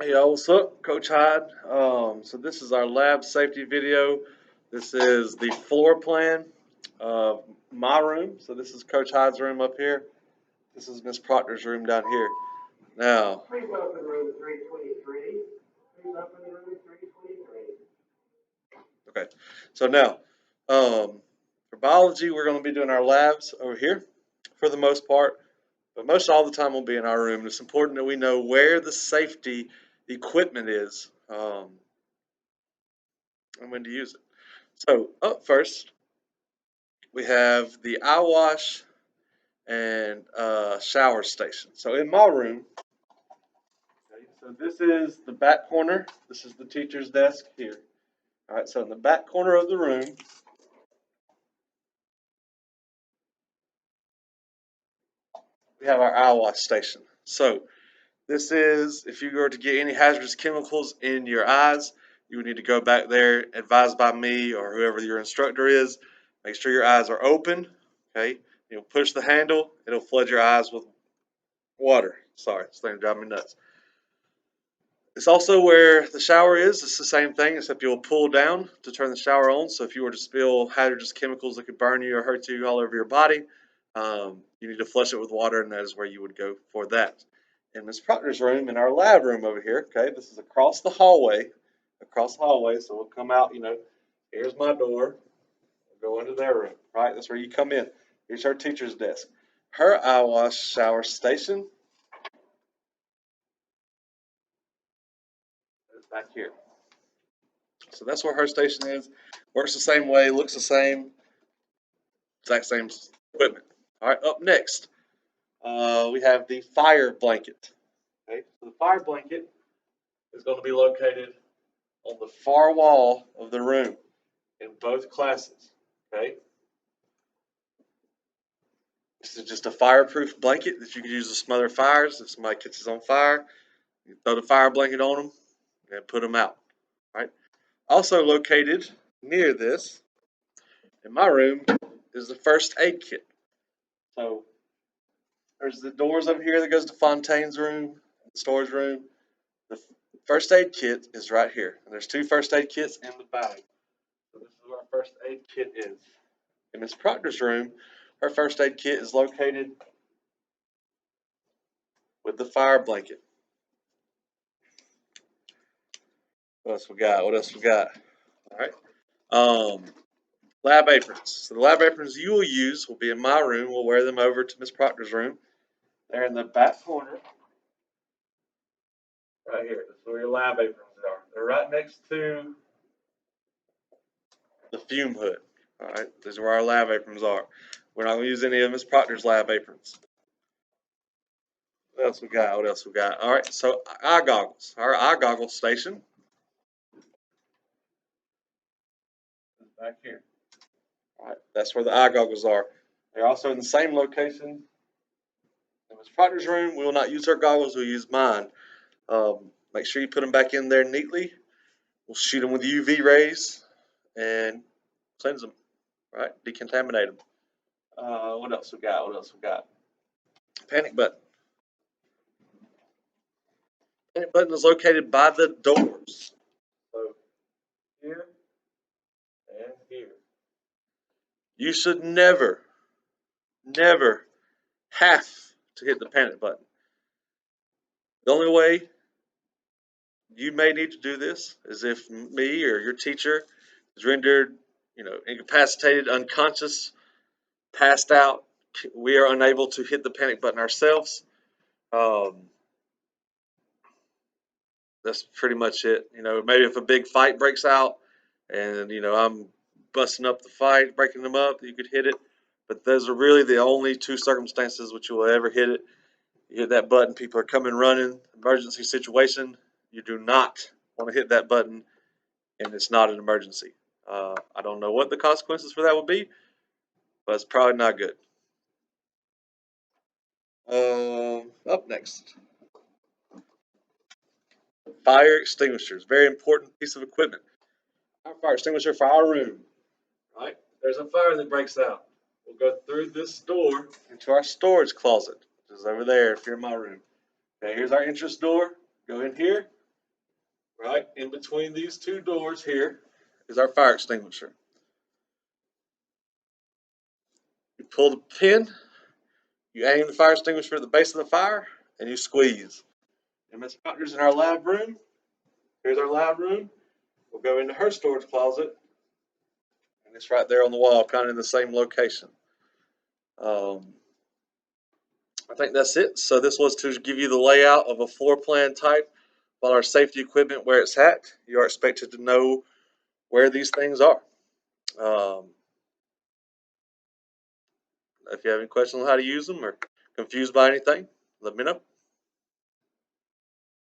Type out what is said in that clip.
Hey y'all, what's up? Coach Hyde. So this is our lab safety video. This is the floor plan of my room. So this is Coach Hyde's room up here. This is Miss Proctor's room down here. Now, Please open room 323. Please open room 323. okay. So now, for biology, we're going to be doing our labs over here for the most part, but most all the time we'll be in our room. And it's important that we know where the safety equipment is and when to use it. So up first, we have the eye wash and shower station. So in my room, okay, so this is the back corner. This is the teacher's desk here. All right, so in the back corner of the room, we have our eye wash station. So this is if you were to get any hazardous chemicals in your eyes, you would need to go back there, advised by me or whoever your instructor is. Make sure your eyes are open. Okay, you'll push the handle, it'll flood your eyes with water. Sorry, it's going to drive me nuts. It's also where the shower is. It's the same thing, except you'll pull down to turn the shower on. So if you were to spill hazardous chemicals that could burn you or hurt you all over your body, you need to flush it with water, and that is where you would go for that. In Miss Proctor's room, in our lab room over here, okay, this is across the hallway. Across the hallway, so we'll come out, here's my door. We'll go into their room, right? That's where you come in. Here's her teacher's desk. Her eye wash shower station is back here. So that's where her station is. Works the same way, looks the same, exact same equipment. All right, up next, we have the fire blanket. Okay, so the fire blanket is going to be located on the far wall of the room in both classes. Okay, this is just a fireproof blanket that you can use to smother fires. If somebody catches on fire, you throw the fire blanket on them and put them out. All right. Also located near this in my room is the first aid kit. So there's the doors over here that goes to Fontaine's room, the storage room. The first aid kit is right here. And there's two first aid kits in the bag. So this is where our first aid kit is. In Miss Proctor's room, her first aid kit is located with the fire blanket. What else we got? What else we got? All right. Um, lab aprons. So the lab aprons you will use will be in my room. We'll wear them over to Miss Proctor's room. They're in the back corner, right here. That's where your lab aprons are. They're right next to the fume hood. All right, these are where our lab aprons are. We're not going to use any of Miss Proctor's lab aprons. What else we got? What else we got? All right, so eye goggles. Our eye goggle station is back here. All right, that's where the eye goggles are. They're also in the same location in Miss Proctor's room. We will not use her goggles. We'll use mine. Make sure you put them back in there neatly. We'll shoot them with UV rays and cleanse them. Right, decontaminate them. What else we got? What else we got? Panic button. Panic button is located by the doors. So here and here. You should never, never have to hit the panic button. The only way you may need to do this is if me or your teacher is rendered, incapacitated, unconscious, passed out. We are unable to hit the panic button ourselves. Um, that's pretty much it. Maybe if a big fight breaks out and, I'm busting up the fight, breaking them up, you could hit it. But those are really the only two circumstances which you will ever hit it. You hit that button, people are coming running, emergency situation. You do not want to hit that button, and it's not an emergency. I don't know what the consequences for that would be, but it's probably not good. Up next, fire extinguishers. Very important piece of equipment. Our fire extinguisher for our room. Right? There's a fire that breaks out. We'll go through this door into our storage closet, which is over there if you're in my room. Okay, here's our entrance door. Go in here. Right in between these two doors here is our fire extinguisher. You pull the pin, you aim the fire extinguisher at the base of the fire, and you squeeze. And Miss Proctor's in our lab room. Here's our lab room. We'll go into her storage closet, and it's right there on the wall, kind of in the same location. Um, I think that's it. So this was to give you the layout of a floor plan type while our safety equipment where it's at. You are expected to know where these things are. Um, if you have any questions on how to use them or confused by anything, let me know.